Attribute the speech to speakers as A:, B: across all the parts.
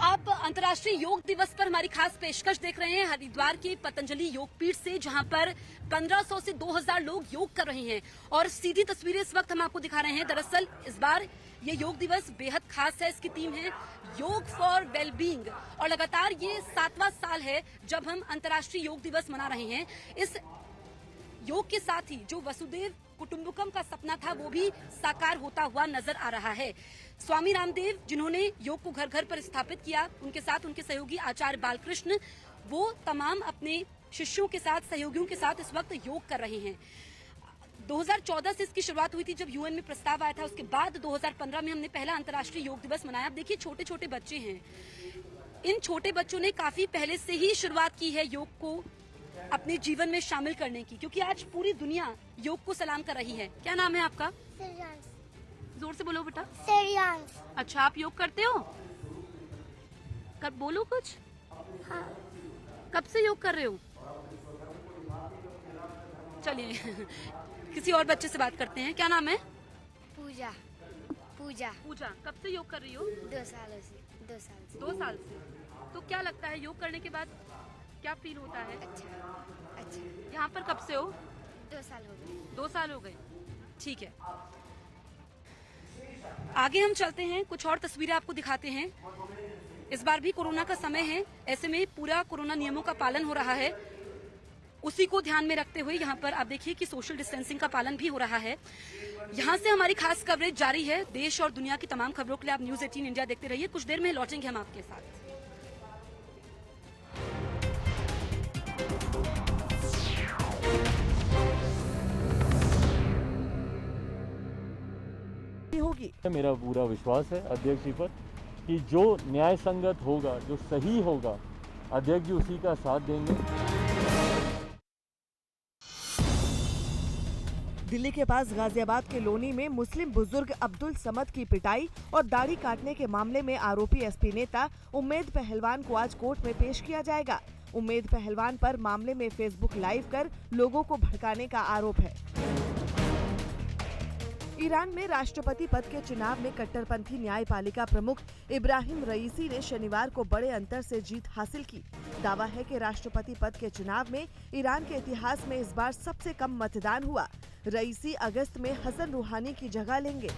A: आप अंतर्राष्ट्रीय योग दिवस पर हमारी खास पेशकश देख रहे हैं हरिद्वार के पतंजलि योग पीठ से, जहां पर 1500 से 2000 लोग योग कर रहे हैं। और सीधी तस्वीरें इस वक्त हम आपको दिखा रहे हैं। दरअसल इस बार ये योग दिवस बेहद खास है। इसकी थीम है योग फॉर वेलबींग और लगातार ये 7वां साल है जब हम अंतर्राष्ट्रीय योग दिवस मना रहे हैं। इस योग के साथ ही जो वसुदेव कुटुंबकम का सपना था वो भी साकार होता हुआ नजर आ रहा है। स्वामी रामदेव जिन्होंने योग को घर घर पर स्थापित किया, उनके साथ उनके सहयोगी आचार्य बालकृष्ण, वो तमाम अपने शिष्यों के साथ, सहयोगियों के साथ इस वक्त योग कर रहे हैं। 2014 से इसकी शुरुआत हुई थी जब यूएन में प्रस्ताव आया था। उसके बाद 2015 में हमने पहला अंतर्राष्ट्रीय योग दिवस मनाया। अब देखिए छोटे छोटे बच्चे हैं, इन छोटे बच्चों ने काफी पहले से ही शुरुआत की है योग को अपने जीवन में शामिल करने की, क्योंकि आज पूरी दुनिया योग को सलाम कर रही है। क्या नाम है आपका? जोर से बोलो बेटा। अच्छा, आप योग करते हो? कब बोलो कुछ।
B: हाँ।
A: कब से योग कर रहे हो? चलिए किसी और बच्चे से बात करते हैं। क्या नाम है?
B: पूजा।
A: पूजा, कब से योग कर रही हो?
B: 2 सालों से।
A: 2 साल से। तो क्या लगता है योग करने के बाद क्या फील होता है?
B: अच्छा।
A: यहाँ पर कब से हो?
B: 2 साल हो गए।
A: 2 साल हो गए, ठीक है। आगे हम चलते हैं, कुछ और तस्वीरें आपको दिखाते हैं। इस बार भी कोरोना का समय है, ऐसे में पूरा कोरोना नियमों का पालन हो रहा है। उसी को ध्यान में रखते हुए यहाँ पर आप देखिए कि सोशल डिस्टेंसिंग का पालन भी हो रहा है। यहाँ से हमारी खास कवरेज जारी है। देश और दुनिया की तमाम खबरों के लिए आप न्यूज़ 18 इंडिया देखते रहिए। कुछ देर में लौटेंगे हम आपके साथ।
C: होगी। मेरा पूरा विश्वास है अध्यक्ष जी पर कि जो न्याय संगत होगा, जो सही होगा, अध्यक्ष जी उसी का साथ देंगे।
D: दिल्ली के पास गाजियाबाद के लोनी में मुस्लिम बुजुर्ग अब्दुल समद की पिटाई और दाढ़ी काटने के मामले में आरोपी एसपी नेता उम्मेद पहलवान को आज कोर्ट में पेश किया जाएगा। उम्मेद पहलवान पर मामले में फेसबुक लाइव कर लोगों को भड़काने का आरोप है। ईरान में राष्ट्रपति पद के चुनाव में कट्टरपंथी न्यायपालिका प्रमुख इब्राहिम रईसी ने शनिवार को बड़े अंतर से जीत हासिल की। दावा है कि राष्ट्रपति पद के चुनाव में ईरान के इतिहास में इस बार सबसे कम मतदान हुआ। रईसी अगस्त में हसन रूहानी की जगह लेंगे।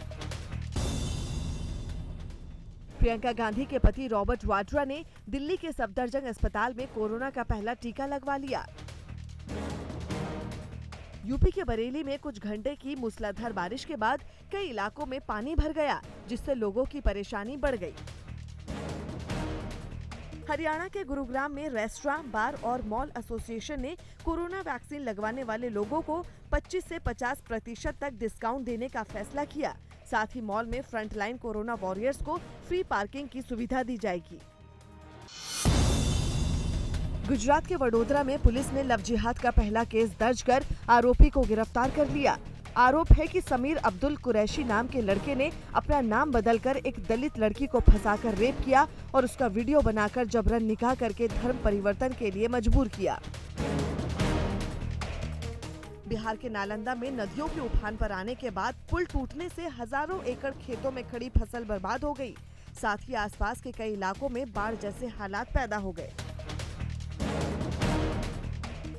D: प्रियंका गांधी के पति रॉबर्ट वाड्रा ने दिल्ली के सफदरजंग अस्पताल में कोरोना का पहला टीका लगवा लिया। यूपी के बरेली में कुछ घंटे की मूसलाधार बारिश के बाद कई इलाकों में पानी भर गया, जिससे लोगों की परेशानी बढ़ गई। हरियाणा के गुरुग्राम में रेस्टोरेंट, बार और मॉल एसोसिएशन ने कोरोना वैक्सीन लगवाने वाले लोगों को 25 से 50% तक डिस्काउंट देने का फैसला किया। साथ ही मॉल में फ्रंटलाइन कोरोना वॉरियर्स को फ्री पार्किंग की सुविधा दी जाएगी। गुजरात के वडोदरा में पुलिस ने लव जिहाद का पहला केस दर्ज कर आरोपी को गिरफ्तार कर लिया। आरोप है कि समीर अब्दुल कुरैशी नाम के लड़के ने अपना नाम बदलकर एक दलित लड़की को फंसाकर रेप किया और उसका वीडियो बनाकर जबरन निकाह करके धर्म परिवर्तन के लिए मजबूर किया। बिहार के नालंदा में नदियों के उफान पर आने के बाद पुल टूटने से हजारों एकड़ खेतों में खड़ी फसल बर्बाद हो गई। साथ ही आसपास के कई इलाकों में बाढ़ जैसे हालात पैदा हो गए।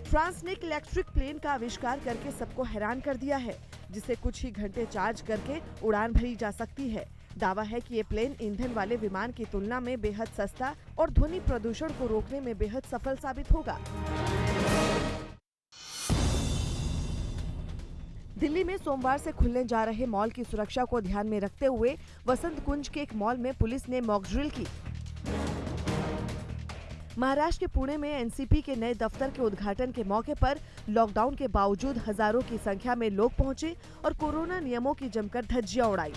D: फ्रांस ने एक इलेक्ट्रिक प्लेन का आविष्कार करके सबको हैरान कर दिया है, जिसे कुछ ही घंटे चार्ज करके उड़ान भरी जा सकती है। दावा है कि ये प्लेन ईंधन वाले विमान की तुलना में बेहद सस्ता और ध्वनि प्रदूषण को रोकने में बेहद सफल साबित होगा। दिल्ली में सोमवार से खुलने जा रहे मॉल की सुरक्षा को ध्यान में रखते हुए वसंत कुंज के एक मॉल में पुलिस ने मॉक ड्रिल की। महाराष्ट्र के पुणे में एनसीपी के नए दफ्तर के उद्घाटन के मौके पर लॉकडाउन के बावजूद हजारों की संख्या में लोग पहुंचे और कोरोना नियमों की जमकर धज्जियां उड़ाई।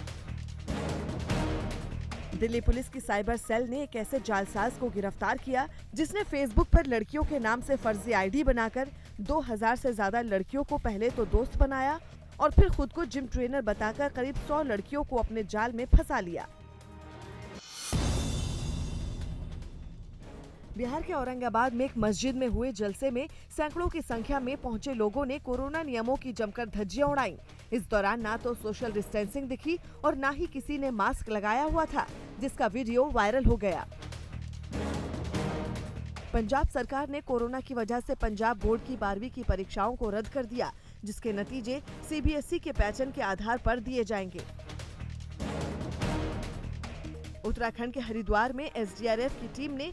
D: दिल्ली पुलिस की साइबर सेल ने एक ऐसे जालसाज को गिरफ्तार किया जिसने फेसबुक पर लड़कियों के नाम से फर्जी आईडी बनाकर 2000 से ज्यादा लड़कियों को पहले तो दोस्त बनाया और फिर खुद को जिम ट्रेनर बताकर करीब 100 लड़कियों को अपने जाल में फंसा लिया। बिहार के औरंगाबाद में एक मस्जिद में हुए जलसे में सैकड़ों की संख्या में पहुंचे लोगों ने कोरोना नियमों की जमकर धज्जियां उड़ाई। इस दौरान ना तो सोशल डिस्टेंसिंग दिखी और ना ही किसी ने मास्क लगाया हुआ था, जिसका वीडियो वायरल हो गया। पंजाब सरकार ने कोरोना की वजह से पंजाब बोर्ड की 12वीं की परीक्षाओं को रद्द कर दिया, जिसके नतीजे सीबीएसई के पैटर्न के आधार पर दिए जाएंगे। उत्तराखंड के हरिद्वार में एसडीआरएफ की टीम ने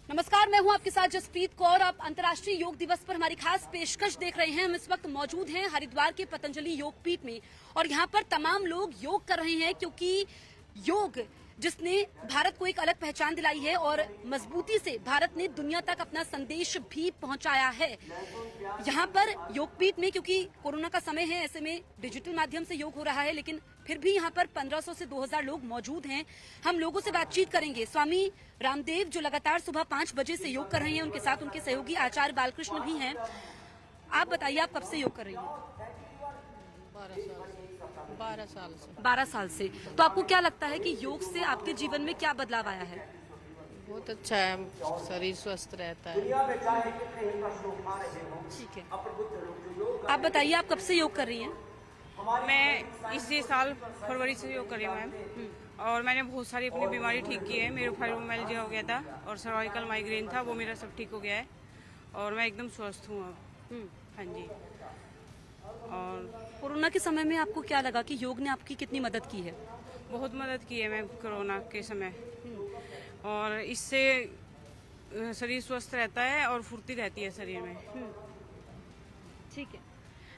A: नमस्कार, मैं हूं आपके साथ जसप्रीत कौर। आप अंतर्राष्ट्रीय योग दिवस पर हमारी खास पेशकश देख रहे हैं। हम इस वक्त मौजूद हैं हरिद्वार के पतंजलि योग पीठ में और यहाँ पर तमाम लोग योग कर रहे हैं, क्योंकि योग जिसने भारत को एक अलग पहचान दिलाई है और मजबूती से भारत ने दुनिया तक अपना संदेश भी पहुंचाया है। यहाँ पर योगपीठ में, क्योंकि कोरोना का समय है, ऐसे में डिजिटल माध्यम से योग हो रहा है, लेकिन फिर भी यहाँ पर 1500 से 2000 लोग मौजूद हैं। हम लोगों से बातचीत करेंगे। स्वामी रामदेव जो लगातार सुबह 5 बजे से योग कर रहे हैं, उनके साथ उनके सहयोगी आचार्य बालकृष्ण भी हैं। आप बताइए, आप कब से योग कर रही हैं? 12 साल से। तो आपको क्या लगता है कि योग से आपके जीवन में क्या बदलाव आया है?
E: बहुत अच्छा है, शरीर स्वस्थ रहता है।
A: ठीक है, आप बताइए, आप कब से योग कर रही हैं?
F: मैं इसी साल फरवरी से योग कर रही हूँ मैम, और मैंने बहुत सारी अपनी बीमारी ठीक की है। मेरे फाइब्रोमाइल्जिया हो गया था और सर्वाइकल माइग्रेन था, वो मेरा सब ठीक हो गया है और मैं एकदम स्वस्थ हूँ अब। हाँ जी। और
A: कोरोना के समय में आपको क्या लगा कि योग ने आपकी कितनी मदद की है?
F: बहुत मदद की है मैम कोरोना के समय, और इससे शरीर स्वस्थ रहता है और फुर्ती रहती है शरीर में।
A: ठीक है,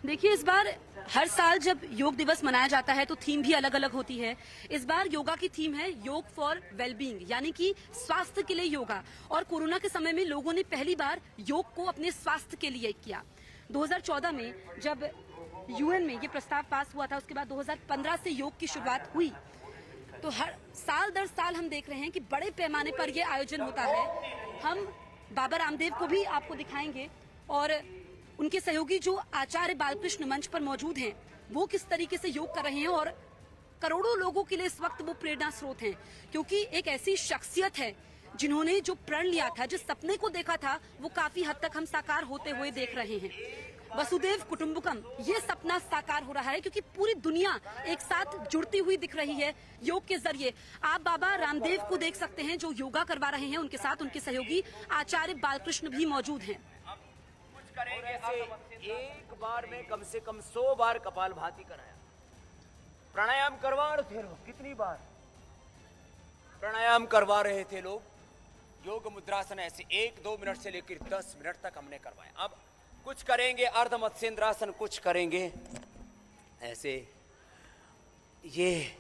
A: देखिए, इस बार हर साल जब योग दिवस मनाया जाता है तो थीम भी अलग अलग होती है। इस बार योगा की थीम है योग फॉर वेलबींग, यानी कि स्वास्थ्य के लिए योगा। और कोरोना के समय में लोगों ने पहली बार योग को अपने स्वास्थ्य के लिए किया। 2014 में जब यूएन में ये प्रस्ताव पास हुआ था, उसके बाद 2015 से योग की शुरुआत हुई। तो हर साल दर साल हम देख रहे हैं कि बड़े पैमाने पर ये आयोजन होता है। हम बाबा रामदेव को भी आपको दिखाएंगे और उनके सहयोगी जो आचार्य बालकृष्ण मंच पर मौजूद हैं, वो किस तरीके से योग कर रहे हैं और करोड़ों लोगों के लिए इस वक्त वो प्रेरणा स्रोत हैं, क्योंकि एक ऐसी शख्सियत है जिन्होंने जो प्रण लिया था, जिस सपने को देखा था, वो काफी हद तक हम साकार होते हुए देख रहे हैं। वसुदेव कुटुंबकम, ये सपना साकार हो रहा है, क्योंकि पूरी दुनिया एक साथ जुड़ती हुई दिख रही है योग के जरिए। आप बाबा रामदेव को देख सकते हैं जो योगा करवा रहे हैं, उनके साथ उनके सहयोगी आचार्य बालकृष्ण भी मौजूद हैं।
G: एक बार में कम से कम 100 बार कपालभाति कराया। प्राणायाम करवा रहे थे लोग, कितनी बार प्राणायाम करवा रहे थे लोग। योग मुद्रासन ऐसे 1-2 मिनट से लेकर 10 मिनट तक हमने करवाया। अब कुछ करेंगे अर्ध मत्स्येंद्रासन, कुछ करेंगे ऐसे, ये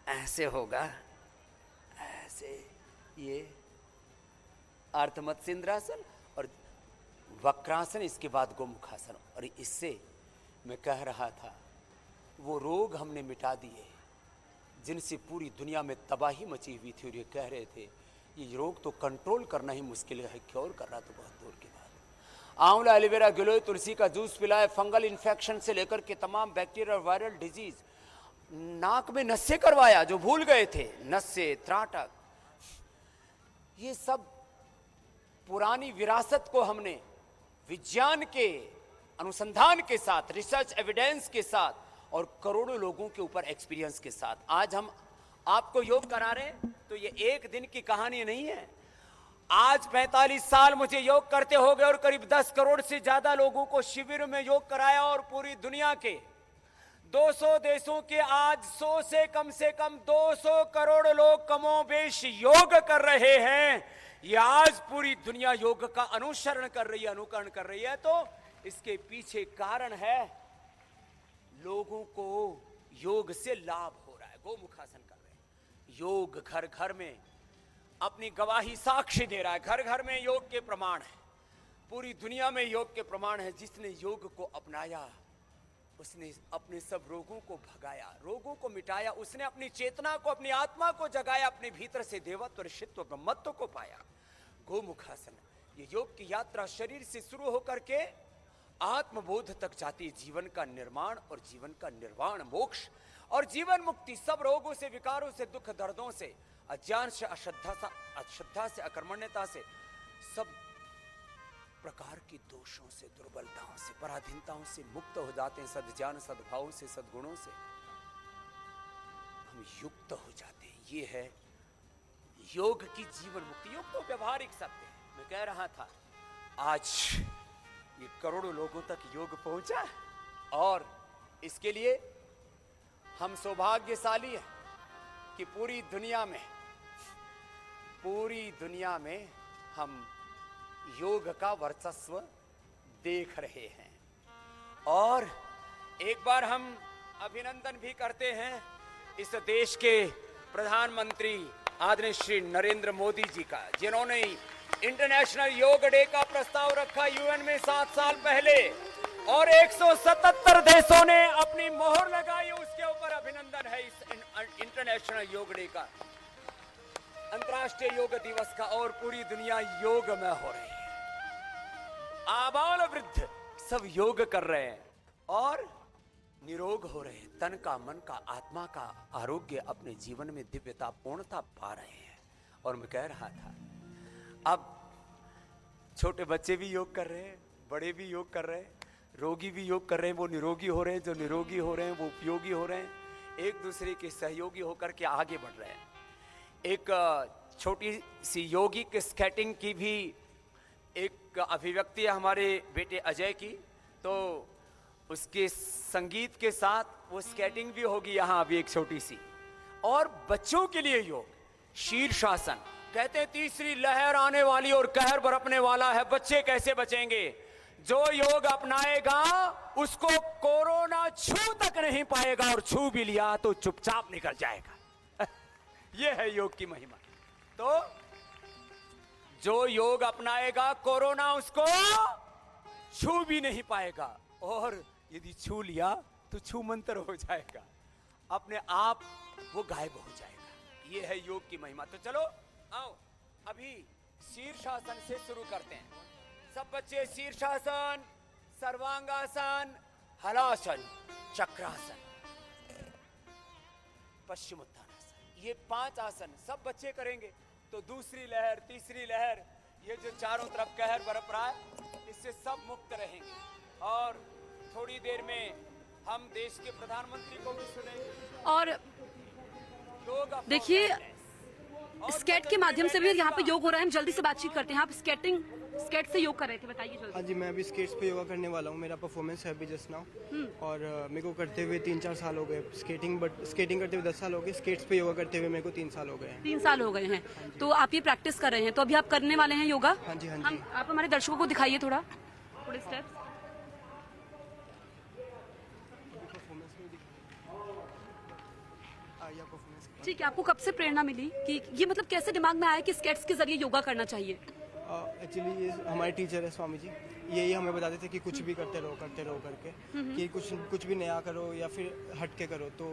G: ऐसे होगा, ऐसे, ये अर्ध मत्स्येंद्रासन और वक्रासन, इसके बाद गोमुखासन। और इससे मैं कह रहा था, वो रोग हमने मिटा दिए जिनसे पूरी दुनिया में तबाही मची हुई थी, और ये कह रहे थे ये रोग तो कंट्रोल करना ही मुश्किल है, क्योर करना तो बहुत दूर की बात। आंवला, एलोवेरा, गिलोय, तुलसी का जूस पिलाए, फंगल इन्फेक्शन से लेकर के तमाम बैक्टीरियल और वायरल डिजीज, नाक में नस्से करवाया जो भूल गए थे, नस्से, त्राटक, ये सब पुरानी विरासत को हमने विज्ञान के अनुसंधान के साथ, रिसर्च एविडेंस के साथ और करोड़ों लोगों के ऊपर एक्सपीरियंस के साथ आज हम आपको योग करा रहे हैं। तो ये एक दिन की कहानी नहीं है। आज 45 साल मुझे योग करते हो गए और करीब 10 करोड़ से ज्यादा लोगों को शिविर में योग कराया, और पूरी दुनिया के 200 देशों के आज 100 से कम 200 करोड़ लोग कमोबेश योग कर रहे हैं। ये आज पूरी दुनिया योग का अनुसरण कर रही है, अनुकरण कर रही है। तो इसके पीछे कारण है लोगों को योग से लाभ हो रहा है, गोमुखासन कर रहे हैं। योग घर घर में अपनी गवाही साक्षी दे रहा है, घर घर में योग के प्रमाण है, पूरी दुनिया में योग के प्रमाण है। जिसने योग को अपनाया उसने अपने सब रोगों को भगाया, रोगों को मिटाया, उसने अपनी चेतना को, अपनी आत्मा को जगाया, अपने भीतर से देवत्व, ऋषित्व, ब्रह्मत्व को पाया। गोमुखासन, ये योग की यात्रा शरीर से शुरू होकर के आत्मबोध तक जाती है। जीवन का निर्माण और जीवन का निर्वाण, मोक्ष और जीवन मुक्ति, सब रोगों से, विकारों से, दुख दर्दों से, अज्ञान से, अश्रद्धा से, अकर्मण्यता से, सब प्रकार के दोषों से, दुर्बलताओं से, पराधीनताओं से मुक्त हो जाते हैं, सद्ज्ञान सद्भाव से, सद्गुणों से हम युक्त हो जाते हैं। ये है योग की जीवन मुक्ति। योग तो व्यवहारिक शब्द है। मैं कह रहा था आज ये करोड़ों लोगों तक योग पहुंचा और इसके लिए हम सौभाग्यशाली हैं कि पूरी दुनिया में हम योग का वर्चस्व देख रहे हैं। और एक बार हम अभिनंदन भी करते हैं इस देश के प्रधानमंत्री आदरणीय श्री नरेंद्र मोदी जी का, जिन्होंने इंटरनेशनल योग डे का प्रस्ताव रखा यूएन में 7 साल पहले और 177 देशों ने अपनी मोहर लगाई। उसके ऊपर अभिनंदन है इस इंटरनेशनल योग डे का, अंतर्राष्ट्रीय योग दिवस का। और पूरी दुनिया योग में हो रही है, आबाल वृद्ध सब योग कर रहे हैं और निरोग हो रहे हैं। तन का, मन का, आत्मा का आरोग्य अपने जीवन में दिव्यता, पूर्णता पा रहे हैं। और मैं कह रहा था अब छोटे बच्चे भी योग कर रहे हैं, बड़े भी योग कर रहे हैं, रोगी भी योग कर रहे हैं, वो निरोगी हो रहे हैं, जो निरोगी हो रहे हैं वो उपयोगी हो रहे हैं, एक दूसरे के सहयोगी होकर के आगे बढ़ रहे हैं। एक छोटी सी योगिक स्केटिंग की भी एक अभिव्यक्ति है हमारे बेटे अजय की, तो उसके संगीत के साथ वो स्केटिंग भी होगी यहाँ अभी एक छोटी सी। और बच्चों के लिए योग शीर्षासन, कहते हैं तीसरी लहर आने वाली और कहर बरपने वाला है, बच्चे कैसे बचेंगे? जो योग अपनाएगा उसको कोरोना छू तक नहीं पाएगा और छू भी लिया तो चुपचाप निकल जाएगा। यह है योग की महिमा। तो जो योग अपनाएगा कोरोना उसको छू भी नहीं पाएगा और यदि छू लिया तो छू मंत्र हो जाएगा, अपने आप वो गायब हो जाएगा। ये है योग की महिमा। तो चलो आओ अभी शीर्षासन से शुरू करते हैं। सब बच्चे शीर्षासन, सर्वांगासन, हलासन, चक्रासन, पश्चिमोत्तानासन, ये 5 आसन सब बच्चे करेंगे। तो दूसरी लहर, तीसरी लहर, ये जो चारों तरफ कहर बरप रहा है, इससे सब मुक्त रहेंगे। और थोड़ी देर में हम देश के प्रधानमंत्री को भी सुनेंगे।
A: और देखिए स्केट के माध्यम से भी यहाँ पे योग हो रहा है। हम जल्दी से बातचीत करते हैं। आप स्केट से योग कर रहे थे, बताइए जल्दी।
H: हाँ जी, मैं अभी स्केट्स पे योगा करने वाला हूँ। मेरा परफॉर्मेंस है अभी जस्ट नाउ और मेरे को करते हुए 3-4 साल हो गए। स्केटिंग करते हुए 10 साल हो गए, स्केट्स पे योगा करते हुए मेरे को 3 साल हो गए हैं।
A: 3 साल हो गए हैं। तो आप ये प्रैक्टिस कर रहे हैं, तो अभी आप करने वाले हैं योगा?
H: हाँ जी, हाँ जी।
A: आप हमारे दर्शकों को दिखाइए थोड़े स्टेप्स। ठीक है, आपको कब से प्रेरणा मिली कि ये मतलब कैसे दिमाग में आया कि स्केट्स के जरिए योगा करना चाहिए?
H: एक्चुअली ये हमारे टीचर है स्वामी जी, यही हमें बताते थे कि कुछ भी करते रहो करके, कि कुछ भी नया करो या फिर हट के करो। तो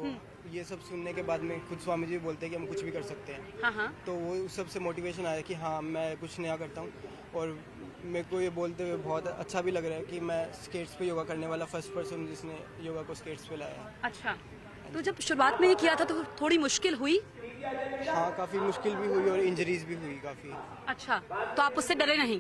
H: ये सब सुनने के बाद में खुद स्वामी जी बोलते हैं कि हम कुछ भी कर सकते हैं।
A: हाँ।
H: तो वो उस सब से मोटिवेशन आया कि हाँ मैं कुछ नया करता हूँ। और मेरे को ये बोलते हुए बहुत अच्छा भी लग रहा है कि मैं स्केट्स पे योगा करने वाला फर्स्ट पर्सन जिसने योगा को स्केट्स पे लाया है।
A: अच्छा, तो जब शुरुआत में ये किया था तो थोड़ी मुश्किल हुई?
H: हाँ, काफ़ी मुश्किल भी हुई और इंजरीज भी हुई काफ़ी।
A: अच्छा, तो आप उससे डरे नहीं।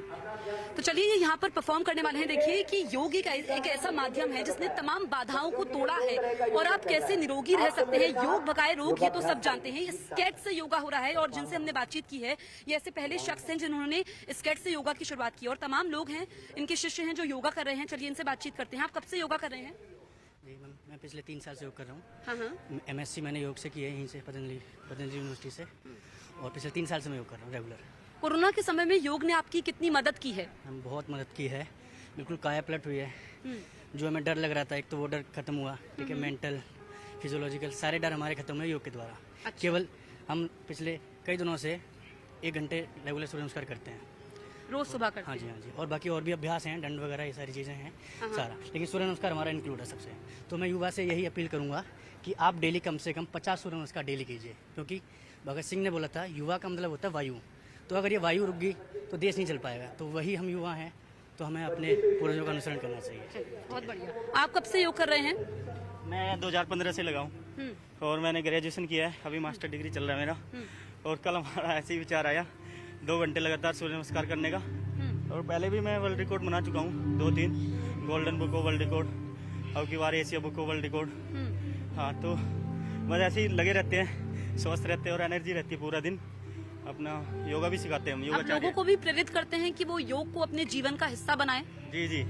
A: तो चलिए यहाँ पर परफॉर्म करने वाले हैं। देखिए कि योग एक ऐसा माध्यम है जिसने तमाम बाधाओं को तोड़ा है और आप कैसे निरोगी रह सकते हैं। योग भगाए रोग, ये तो सब जानते हैं। स्केट से योगा हो रहा है और जिनसे हमने बातचीत की है ये ऐसे पहले शख्स हैं जिन्होंने स्केट से योगा की शुरुआत की और तमाम लोग हैं इनके शिष्य हैं जो योगा कर रहे हैं। चलिए इनसे बातचीत करते हैं। आप कब से योगा कर रहे हैं?
I: जी मैम, मैं पिछले 3 साल से योग कर रहा हूँ।
A: हाँ।
I: MSc मैंने योग से की है, यहीं से पतंजलि यूनिवर्सिटी से, और पिछले 3 साल से मैं योग कर रहा हूँ रेगुलर।
A: कोरोना के समय में योग ने आपकी कितनी मदद की है?
I: हम बहुत मदद की है, बिल्कुल काया पलट हुई है। जो हमें डर लग रहा था, एक तो वो डर खत्म हुआ, ठीक है। मेंटल, फिजियोलॉजिकल सारे डर हमारे खत्म हुए योग के द्वारा।
A: अच्छा।
I: केवल हम पिछले कई दिनों से 1 घंटे रेगुलर सूर्य नमस्कार करते हैं
A: रोज सुबह करते हैं?
I: हाँ जी। और बाकी और भी अभ्यास हैं, दंड वगैरह, ये सारी चीज़ें हैं सारा, लेकिन सूर्य नमस्कार हमारा इंक्लूड है सबसे। तो मैं युवा से यही अपील करूंगा कि आप डेली कम से कम 50 सूर्य नमस्कार डेली कीजिए, क्योंकि भगत सिंह ने बोला था युवा का मतलब होता है वायु। तो अगर ये वायु रुक गई तो देश नहीं चल पाएगा। तो वही हम युवा हैं, तो हमें अपने पूर्वजों का अनुसरण करना चाहिए।
A: बहुत बढ़िया। आप कब से योग कर रहे हैं?
J: मैं 2015 से लगा हूँ और मैंने ग्रेजुएशन किया है, अभी मास्टर डिग्री चल रहा है मेरा। और कल हमारा ऐसे ही विचार आया 2 घंटे लगातार सूर्य नमस्कार करने का, और पहले भी मैं वर्ल्ड रिकॉर्ड बना चुका हूँ 2-3, golden book of world record, अब की बार Asia book of world record. हाँ, तो बस ऐसे ही लगे रहते हैं, स्वस्थ रहते हैं और एनर्जी रहती है पूरा दिन। अपना योगा भी सिखाते हैं हम,
A: आप लोगों को भी प्रेरित करते हैं कि वो योग को अपने जीवन का हिस्सा बनाएं।
J: जी जी,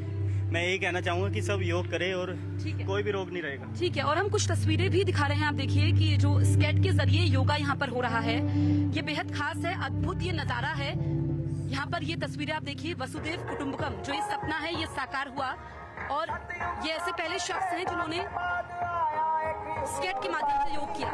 J: मैं यही कहना चाहूँगा कि सब योग करें और कोई भी रोग नहीं रहेगा।
A: ठीक है, और हम कुछ तस्वीरें भी दिखा रहे हैं। आप देखिए कि जो स्केट के जरिए योगा यहाँ पर हो रहा है, ये बेहद खास है, अद्भुत ये नजारा है। यहाँ पर ये तस्वीरें आप देखिए, वसुदेव कुटुंबकम, जो ये सपना है ये साकार हुआ, और ये ऐसे पहले शख्स हैं जिन्होंने स्केट के माध्यम से योग किया।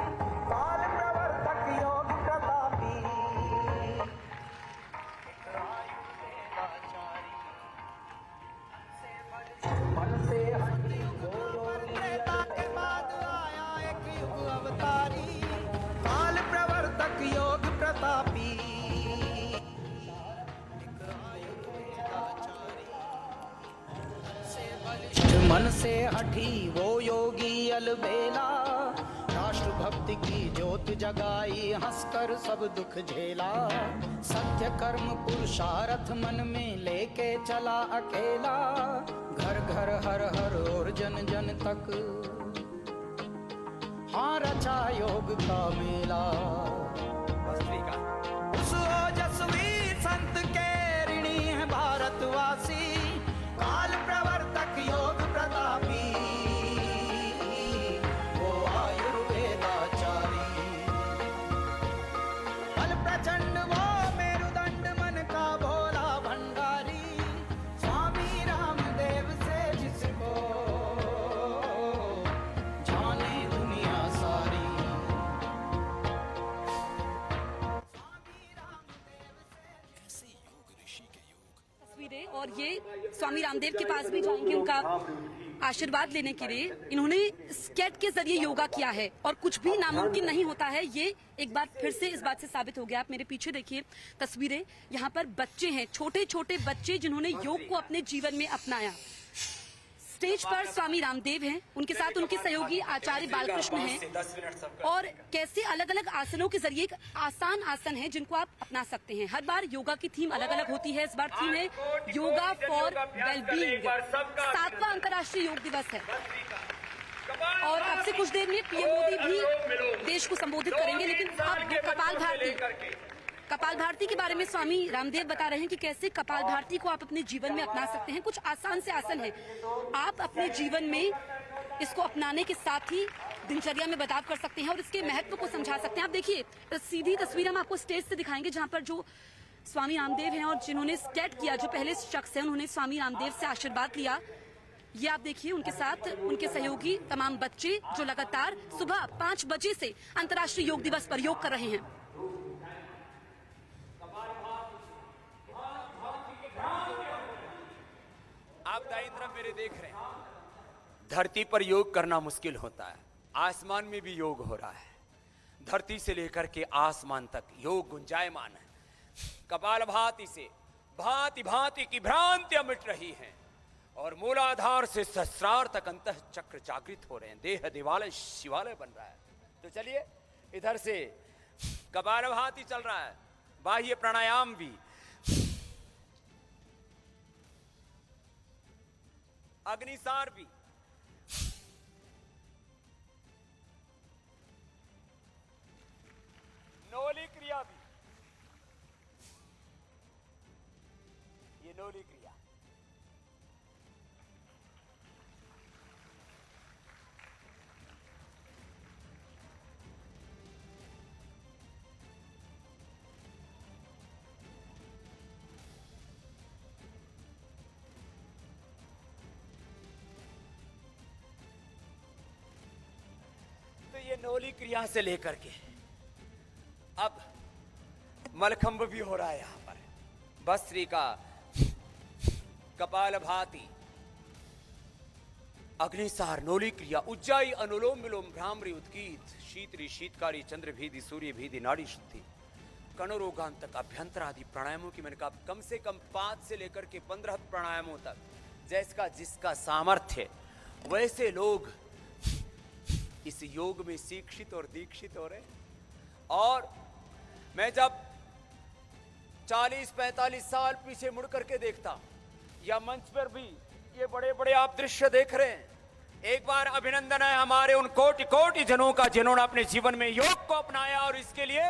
K: मन से हठी वो योगी अलबेला, राष्ट्रभक्ति की ज्योत जगाई, हंसकर सब दुख झेला। सत्य कर्म पुरुषार्थ मन में लेके चला अकेला, घर घर हर हर और जन जन तक हाँ रचा योग का मेला। उस ओजस्वी संत के ऋणी है भारतवासी, काल प्रवर्तक योग प्रतापी, वो आयुर्वेदाचारी। बल प्रचंड वो मेरुदंड, मन का भोला भंडारी, स्वामी रामदेव से जिसको जाने दुनिया सारी।
A: तस्वीरें, और ये स्वामी रामदेव के पास भी जाएंगे उनका आशीर्वाद लेने के लिए। इन्होंने स्केट के जरिए योगा किया है और कुछ भी नामुमकिन नहीं होता है, ये एक बार फिर से इस बात से साबित हो गया। आप मेरे पीछे देखिए तस्वीरें, यहाँ पर बच्चे हैं, छोटे छोटे बच्चे जिन्होंने योग को अपने जीवन में अपनाया। स्टेज पर स्वामी रामदेव हैं, उनके साथ उनके सहयोगी आचार्य बालकृष्ण हैं, और कैसे अलग अलग आसनों के जरिए एक आसान आसन है जिनको आप अपना सकते हैं। हर बार योगा की थीम अलग अलग होती है, इस बार थीम है योगा फॉर वेलबींग। 7वां अंतर्राष्ट्रीय योग दिवस है, और अब से कुछ देर में पीएम मोदी भी देश को संबोधित करेंगे। लेकिन अब कपाल भारती के बारे में स्वामी रामदेव बता रहे हैं कि कैसे कपाल भारती को आप अपने जीवन में अपना सकते हैं। कुछ आसान से आसन है, आप अपने जीवन में इसको अपनाने के साथ ही दिनचर्या में बदलाव कर सकते हैं और इसके महत्व को समझा सकते हैं। आप देखिए सीधी तस्वीर हम आपको स्टेज से दिखाएंगे, जहां पर जो स्वामी रामदेव हैं और जिन्होंने स्केट किया, जो पहले शख्स हैं, उन्होंने स्वामी रामदेव से आशीर्वाद लिया। ये आप देखिए, उनके साथ उनके सहयोगी तमाम बच्चे जो लगातार सुबह 5 बजे से अंतर्राष्ट्रीय योग दिवस पर योग कर रहे हैं।
G: आप दाईं तरफ मेरे देख रहे हैं, धरती पर योग करना मुश्किल होता है, आसमान में भी योग हो रहा है। धरती से लेकर के आसमान तक योग गुंजायमान है। कपालभाति से भांति भांति की भ्रांतियां मिट रही हैं और मूलाधार से सहस्रार तक अंतः चक्र जागृत हो रहे हैं। देह देवालय शिवालय बन रहा है। तो चलिए, इधर से कपालभाति चल रहा है, बाह्य प्राणायाम भी, अग्निसार भी, नोली क्रिया भी। ये नोली क्रिया, तो ये नोली क्रिया से लेकर के अब मलखंब भी हो रहा है। यहां पर भस्त्रिका, कपालभाति, अग्निसार, नोली क्रिया, उज्जाई, अनुलोम विलोम, भ्रामरी, उद्गीत, शीतरी, शीतकारी, चंद्र भीदी, सूर्य भीदी, नाड़ी शुद्धि, कणरोगान तक, अभ्यंतर आदि प्राणायामों की मैंने कहा कम से कम 5 से लेकर के 15 प्राणायामों तक, जैसका जिसका सामर्थ्य, वैसे लोग इस योग में शिक्षित और दीक्षित हो रहे। और मैं जब 40-45 साल पीछे मुड़ करके देखता, या मंच पर भी ये बड़े बड़े आप दृश्य देख रहे हैं। एक बार अभिनंदन है हमारे उन कोटि कोटि जनों का जिन्होंने अपने जीवन में योग को अपनाया, और इसके लिए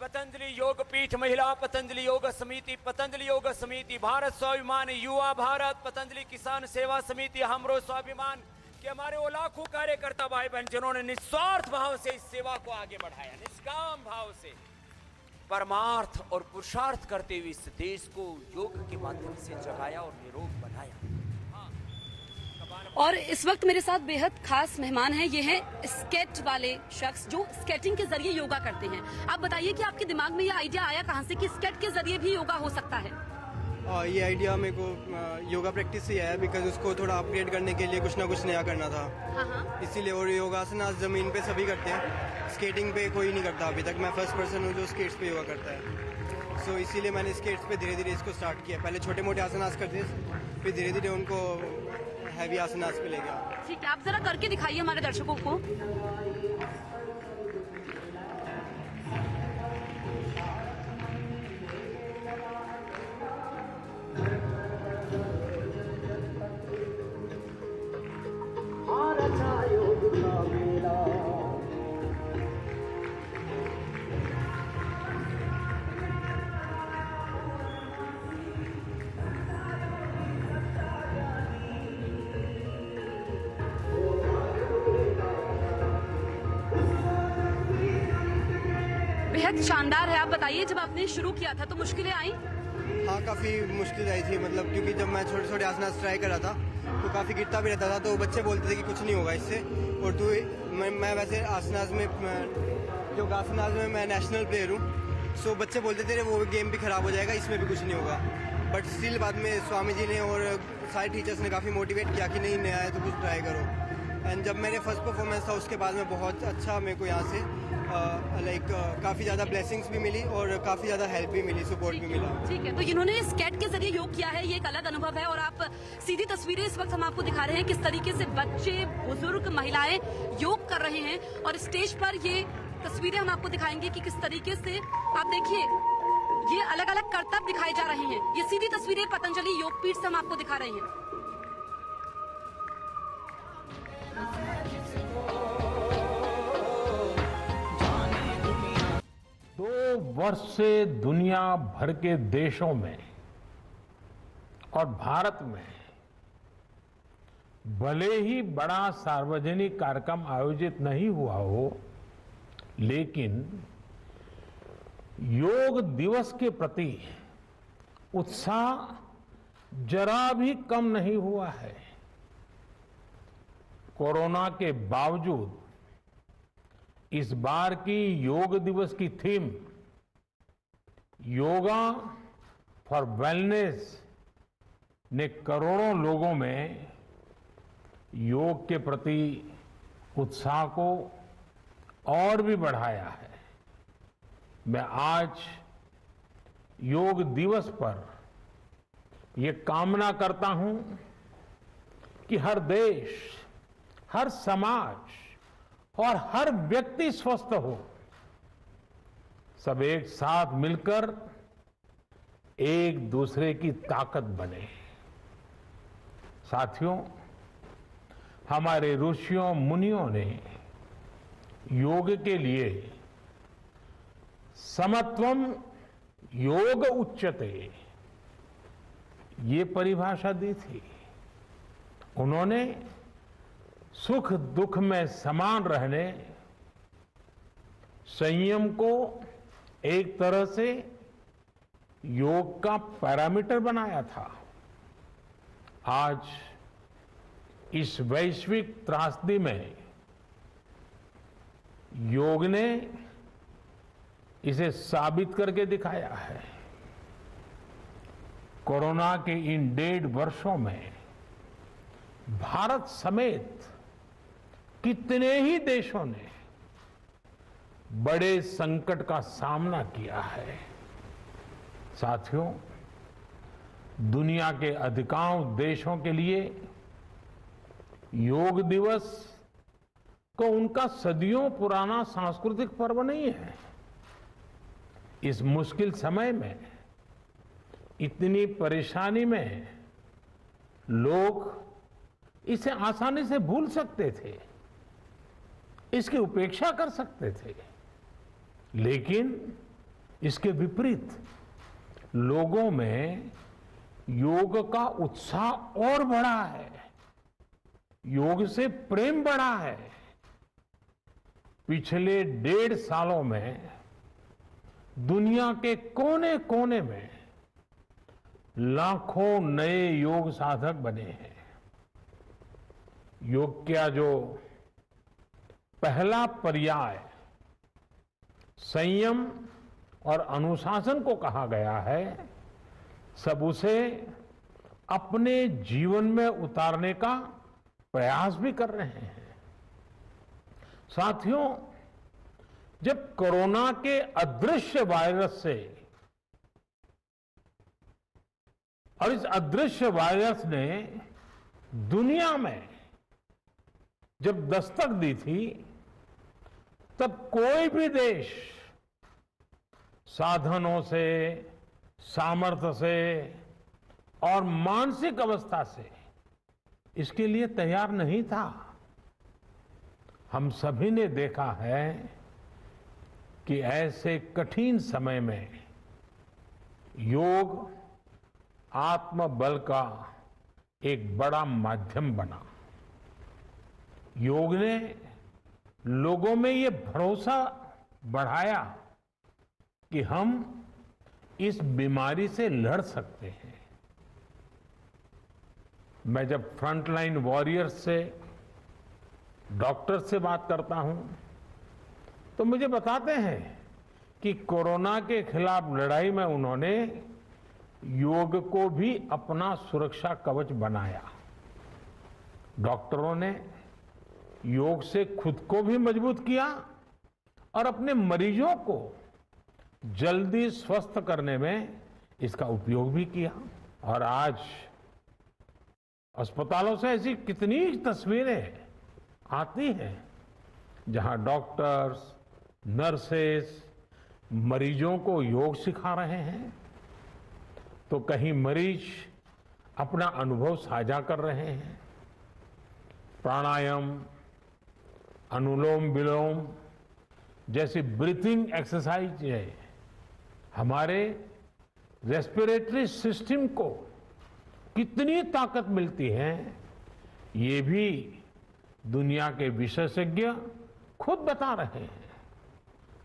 G: पतंजलि योग पीठ, महिला पतंजलि योग समिति, भारत स्वाभिमान, युवा भारत, पतंजलि किसान सेवा समिति, हमरो स्वाभिमान के हमारे वो लाखों कार्यकर्ता भाई बहन जिन्होंने निस्वार्थ भाव से इस सेवा को आगे बढ़ाया, निष्काम भाव से परमार्थ और पुरुषार्थ करते हुए इस देश को योग के माध्यम से जगाया और निरोग बनाया।
A: और इस वक्त मेरे साथ बेहद खास मेहमान हैं। ये हैं स्केट वाले शख्स जो स्केटिंग के जरिए योगा करते हैं। आप बताइए कि आपके दिमाग में ये आइडिया आया कहाँ से कि स्केट के जरिए भी योगा हो सकता है?
H: ये आइडिया मेरे को योगा प्रैक्टिस से आया, बिकॉज उसको थोड़ा अपग्रेड करने के लिए कुछ ना कुछ नया करना था। इसीलिए, और योगासन आज जमीन पे सभी करते हैं, स्केटिंग पे कोई नहीं करता अभी तक। मैं फर्स्ट पर्सन हूँ जो स्केट्स पे योगा करता है। सो इसीलिए मैंने स्केट्स पे धीरे धीरे इसको स्टार्ट किया। पहले छोटे मोटे आसनास करते थे, फिर धीरे धीरे उनको हैवी आसनास पे ले गया।
A: ठीक है, आप जरा करके दिखाइए हमारे दर्शकों को। बेहद शानदार है। आप बताइए, जब आपने शुरू किया था तो मुश्किलें आई?
H: हाँ, काफ़ी मुश्किल आई थी, मतलब क्योंकि जब मैं छोटे छोटे आसनास ट्राई कर रहा था तो काफ़ी गिरता भी रहता था, तो बच्चे बोलते थे कि कुछ नहीं होगा इससे। और मैं वैसे आसनास में, योगासनास में मैं नेशनल प्लेयर हूँ। सो बच्चे बोलते थे वो गेम भी खराब हो जाएगा, इसमें भी कुछ नहीं होगा। बट स्टिल बाद में स्वामी जी ने और सारे टीचर्स ने काफ़ी मोटिवेट किया कि नहीं, नया है तो कुछ ट्राई करो। एंड जब मेरे फर्स्ट परफॉर्मेंस था उसके बाद में बहुत अच्छा मेरे को यहाँ से काफ़ी ज़्यादा ब्लेसिंग्स भी मिली और काफ़ी ज़्यादा हेल्प भी मिली, सपोर्ट भी मिला।
A: ठीक है, तो इन्होंने स्केट के जरिए योग किया है, ये एक अलग अनुभव है। और आप सीधी तस्वीरें इस वक्त हम आपको दिखा रहे हैं किस तरीके से बच्चे, बुजुर्ग, महिलाएं योग कर रहे हैं। और स्टेज पर ये तस्वीरें हम आपको दिखाएंगे कि किस तरीके से, आप देखिए, ये अलग अलग करतब दिखाए जा रहे हैं। ये सीधी तस्वीरें पतंजलि योग पीठ से हम आपको दिखा रहे हैं।
L: 2 वर्ष से दुनिया भर के देशों में और भारत में भले ही बड़ा सार्वजनिक कार्यक्रम आयोजित नहीं हुआ हो, लेकिन योग दिवस के प्रति उत्साह जरा भी कम नहीं हुआ है। कोरोना के बावजूद इस बार की योग दिवस की थीम योगा फॉर वेलनेस ने करोड़ों लोगों में योग के प्रति उत्साह को और भी बढ़ाया है। मैं आज योग दिवस पर ये कामना करता हूं कि हर देश, हर समाज और हर व्यक्ति स्वस्थ हो। सब एक साथ मिलकर एक दूसरे की ताकत बने। साथियों, हमारे ऋषियों मुनियों ने योग के लिए समत्वम योग उच्यते ये परिभाषा दी थी। उन्होंने सुख दुख में समान रहने, संयम को एक तरह से योग का पैरामीटर बनाया था। आज इस वैश्विक त्रासदी में योग ने इसे साबित करके दिखाया है। कोरोना के इन 1.5 वर्षों में भारत समेत कितने ही देशों ने बड़े संकट का सामना किया है। साथियों, दुनिया के अधिकांश देशों के लिए योग दिवस को उनका सदियों पुराना सांस्कृतिक पर्व नहीं है। इस मुश्किल समय में इतनी परेशानी में लोग इसे आसानी से भूल सकते थे, इसकी उपेक्षा कर सकते थे, लेकिन इसके विपरीत लोगों में योग का उत्साह और बढ़ा है, योग से प्रेम बढ़ा है। पिछले 1.5 सालों में दुनिया के कोने कोने में लाखों नए योग साधक बने हैं। योग का जो पहला पर्याय संयम और अनुशासन को कहा गया है, सब उसे अपने जीवन में उतारने का प्रयास भी कर रहे हैं। साथियों, जब कोरोना के अदृश्य वायरस से और इस अदृश्य वायरस ने दुनिया में जब दस्तक दी थी, तब कोई भी देश साधनों से, सामर्थ्य से और मानसिक अवस्था से इसके लिए तैयार नहीं था। हम सभी ने देखा है कि ऐसे कठिन समय में योग आत्मबल का एक बड़ा माध्यम बना। योग ने लोगों में ये भरोसा बढ़ाया कि हम इस बीमारी से लड़ सकते हैं। मैं जब फ्रंटलाइन वॉरियर्स से, डॉक्टर से बात करता हूं, तो मुझे बताते हैं कि कोरोना के खिलाफ लड़ाई में उन्होंने योग को भी अपना सुरक्षा कवच बनाया। डॉक्टरों ने योग से खुद को भी मजबूत किया और अपने मरीजों को जल्दी स्वस्थ करने में इसका उपयोग भी किया। और आज अस्पतालों से ऐसी कितनी तस्वीरें आती हैं जहां डॉक्टर्स, नर्सेस मरीजों को योग सिखा रहे हैं, तो कहीं मरीज अपना अनुभव साझा कर रहे हैं। प्राणायाम, अनुलोम विलोम जैसी ब्रीथिंग एक्सरसाइज है, हमारे रेस्पिरेटरी सिस्टम को कितनी ताकत मिलती है, ये भी दुनिया के विशेषज्ञ खुद बता रहे हैं।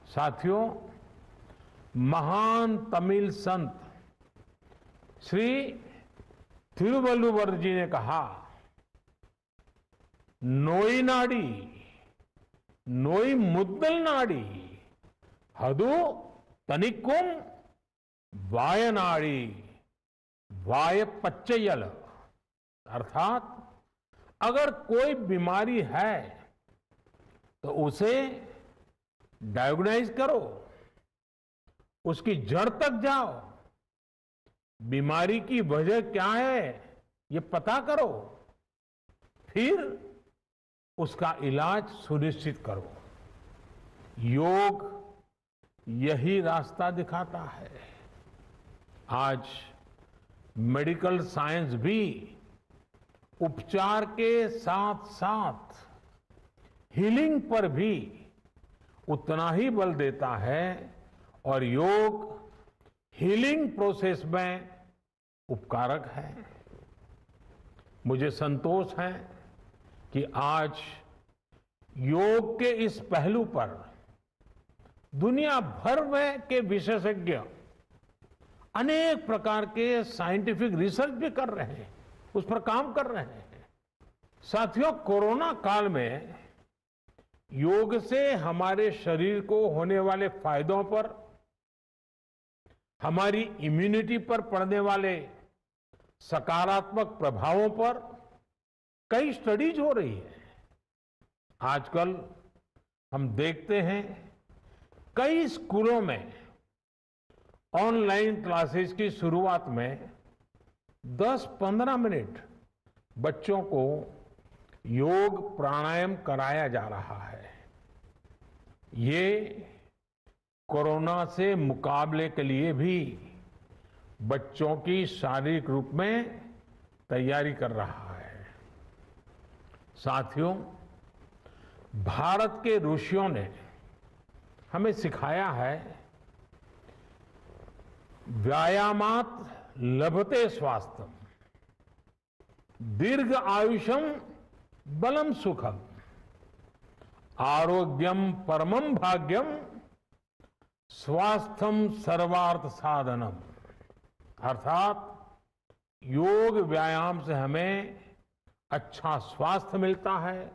L: साथियों, महान तमिल संत श्री तिरुवल्लुवर जी ने कहा, नोई नाडी नोई मुद्दल नाडी हदु तनिकुम वायनाडी वाय पच्चयल। अर्थात अगर कोई बीमारी है तो उसे डायग्नोज करो, उसकी जड़ तक जाओ, बीमारी की वजह क्या है ये पता करो, फिर उसका इलाज सुनिश्चित करो। योग यही रास्ता दिखाता है। आज मेडिकल साइंस भी उपचार के साथ साथ हीलिंग पर भी उतना ही बल देता है और योग हीलिंग प्रोसेस में उपकारक है। मुझे संतोष है कि आज योग के इस पहलू पर दुनिया भर में के विशेषज्ञ अनेक प्रकार के साइंटिफिक रिसर्च भी कर रहे हैं, उस पर काम कर रहे हैं। साथियों, कोरोना काल में योग से हमारे शरीर को होने वाले फायदों पर, हमारी इम्यूनिटी पर पड़ने वाले सकारात्मक प्रभावों पर कई स्टडीज हो रही है। आजकल हम देखते हैं कई स्कूलों में ऑनलाइन क्लासेस की शुरुआत में 10-15 मिनट बच्चों को योग प्राणायाम कराया जा रहा है। ये कोरोना से मुकाबले के लिए भी बच्चों की शारीरिक रूप में तैयारी कर रहा है। साथियों, भारत के ऋषियों ने हमें सिखाया है, व्यायामात लभते स्वास्थ्यम, दीर्घ आयुषम बलम सुखम, आरोग्यम परमम भाग्यम, स्वास्थ्यम सर्वार्थ साधनम। अर्थात योग व्यायाम से हमें अच्छा स्वास्थ्य मिलता है,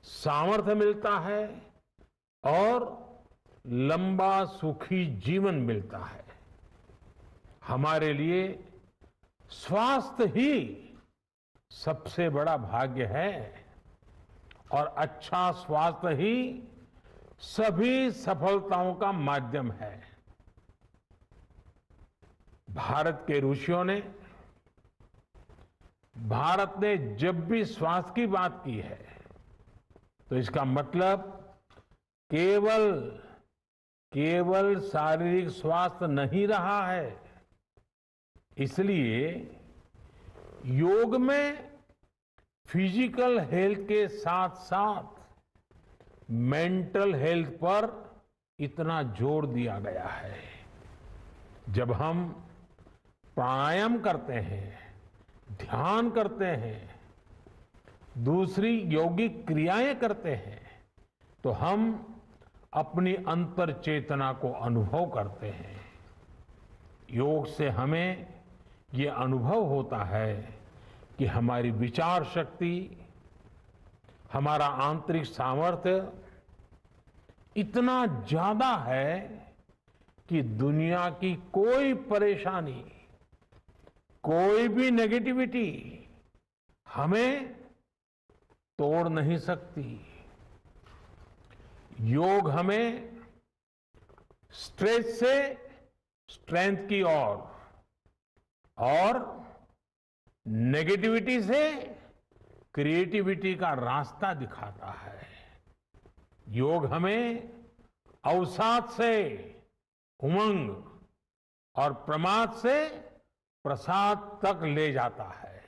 L: सामर्थ्य मिलता है और लंबा सुखी जीवन मिलता है। हमारे लिए स्वास्थ्य ही सबसे बड़ा भाग्य है और अच्छा स्वास्थ्य ही सभी सफलताओं का माध्यम है। भारत के ऋषियों ने, भारत ने जब भी स्वास्थ्य की बात की है तो इसका मतलब केवल शारीरिक स्वास्थ्य नहीं रहा है। इसलिए योग में फिजिकल हेल्थ के साथ साथ मेंटल हेल्थ पर इतना जोर दिया गया है। जब हम प्राणायाम करते हैं, ध्यान करते हैं, दूसरी यौगिक क्रियाएं करते हैं तो हम अपनी अंतर चेतना को अनुभव करते हैं। योग से हमें ये अनुभव होता है कि हमारी विचार शक्ति, हमारा आंतरिक सामर्थ्य इतना ज्यादा है कि दुनिया की कोई परेशानी, कोई भी नेगेटिविटी हमें तोड़ नहीं सकती। योग हमें स्ट्रेस से स्ट्रेंथ की ओर और नेगेटिविटी से क्रिएटिविटी का रास्ता दिखाता है। योग हमें अवसाद से उमंग और प्रमाद से प्रसाद तक ले जाता है।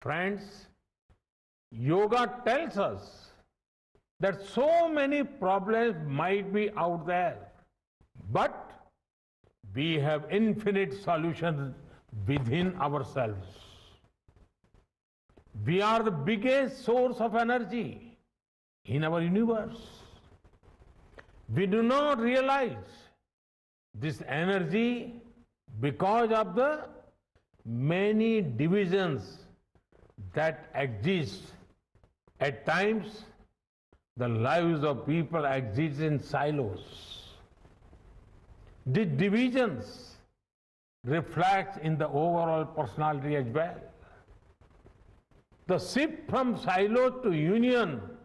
L: Friends, yoga tells us that so many problems might be out there, but we have infinite solutions within ourselves. We are the biggest source of energy in our universe. We do not realize this energy because of the many divisions that exist. At times, the lives of people exist in silos. These divisions reflect in the overall personality as well. The shift from silo to union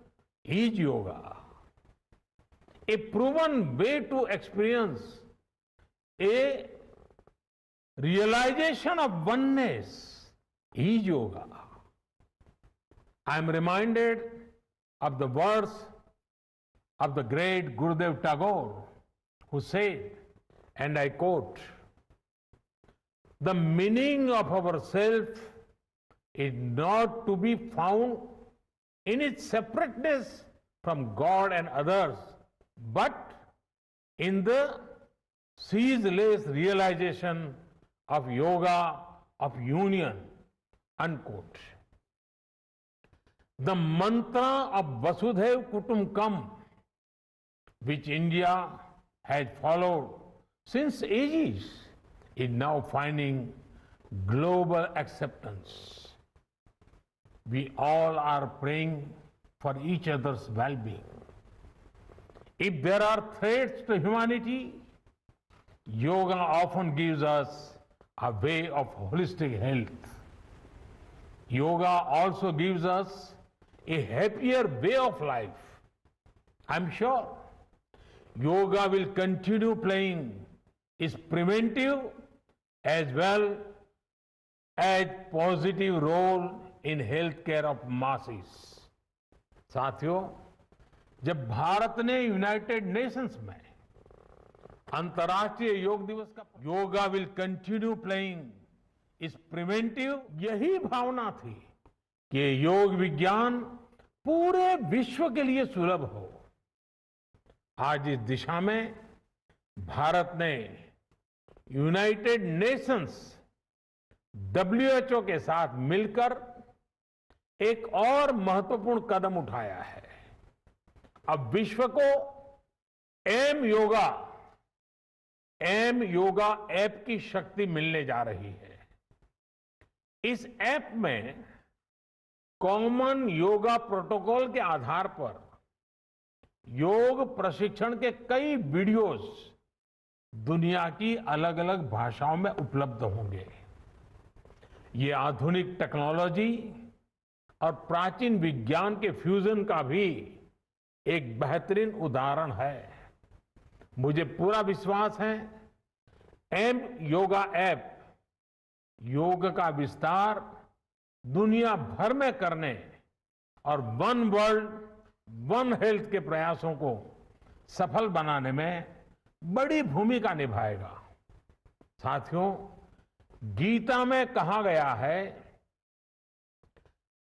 L: is yoga. A proven way to experience a realization of oneness is yoga. I am reminded of the words of the great Gurudev Tagore, who said, and I quote, "The meaning of our self is not to be found in its separateness from God and others, but in the ceaseless realization of yoga of union," unquote. The mantra of Vasudhaiv Kutumbakam, which India has followed since ages, is now finding global acceptance. We all are praying for each other's well-being. If there are threats to humanity, yoga often gives us a way of holistic health. Yoga also gives us a happier way of life. I'm sure yoga will continue playing its preventive as well as positive role in healthcare of masses. साथियों, जब भारत ने United Nations में अंतर्राष्ट्रीय योग दिवस का yoga will continue playing इस preventive, यही भावना थी कि योग विज्ञान पूरे विश्व के लिए सुलभ हो। आज इस दिशा में भारत ने यूनाइटेड नेशंस WHO के साथ मिलकर एक और महत्वपूर्ण कदम उठाया है। अब विश्व को एम योगा ऐप की शक्ति मिलने जा रही है। इस ऐप में कॉमन योगा प्रोटोकॉल के आधार पर योग प्रशिक्षण के कई वीडियोस दुनिया की अलग अलग भाषाओं में उपलब्ध होंगे। ये आधुनिक टेक्नोलॉजी और प्राचीन विज्ञान के फ्यूजन का भी एक बेहतरीन उदाहरण है। मुझे पूरा विश्वास है एम योगा ऐप योग का विस्तार दुनिया भर में करने और वन वर्ल्ड वन हेल्थ के प्रयासों को सफल बनाने में बड़ी भूमिका निभाएगा। साथियों, गीता में कहा गया है,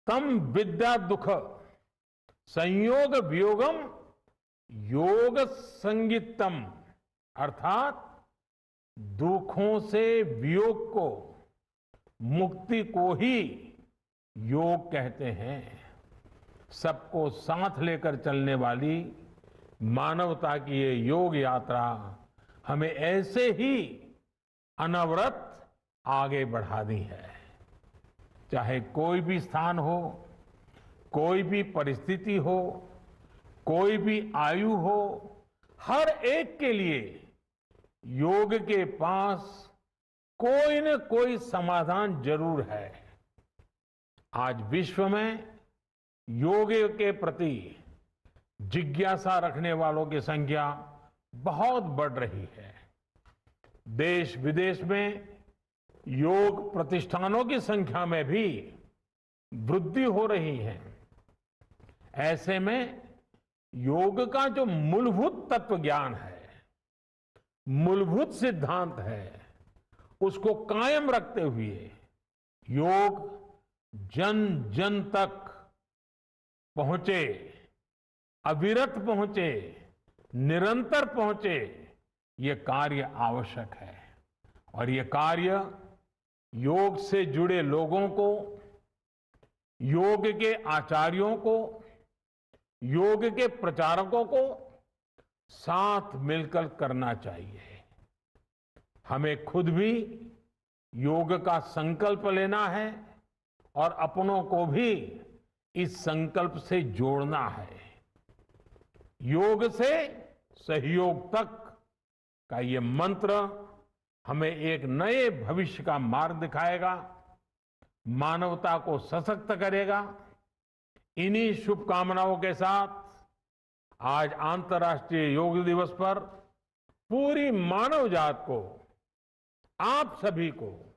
L: तम विद्या दुख संयोग वियोगम योग संगीतम, अर्थात दुखों से वियोग को, मुक्ति को ही योग कहते हैं। सबको साथ लेकर चलने वाली मानवता की ये योग यात्रा हमें ऐसे ही अनवरत आगे बढ़ानी है। चाहे कोई भी स्थान हो, कोई भी परिस्थिति हो, कोई भी आयु हो, हर एक के लिए योग के पास कोई न कोई समाधान जरूर है। आज विश्व में योग के प्रति जिज्ञासा रखने वालों की संख्या बहुत बढ़ रही है। देश विदेश में योग प्रतिष्ठानों की संख्या में भी वृद्धि हो रही है। ऐसे में योग का जो मूलभूत तत्व ज्ञान है, मूलभूत सिद्धांत है, उसको कायम रखते हुए योग जन जन तक पहुंचे, अविरत पहुंचे, निरंतर पहुंचे, ये कार्य आवश्यक है। और ये कार्य योग से जुड़े लोगों को, योग के आचार्यों को, योग के प्रचारकों को साथ मिलकर करना चाहिए। हमें खुद भी योग का संकल्प लेना है और अपनों को भी इस संकल्प से जोड़ना है। योग से सहयोग तक का ये मंत्र हमें एक नए भविष्य का मार्ग दिखाएगा, मानवता को सशक्त करेगा। इन्हीं शुभकामनाओं के साथ आज अंतर्राष्ट्रीय योग दिवस पर पूरी मानव जात को, आप सभी को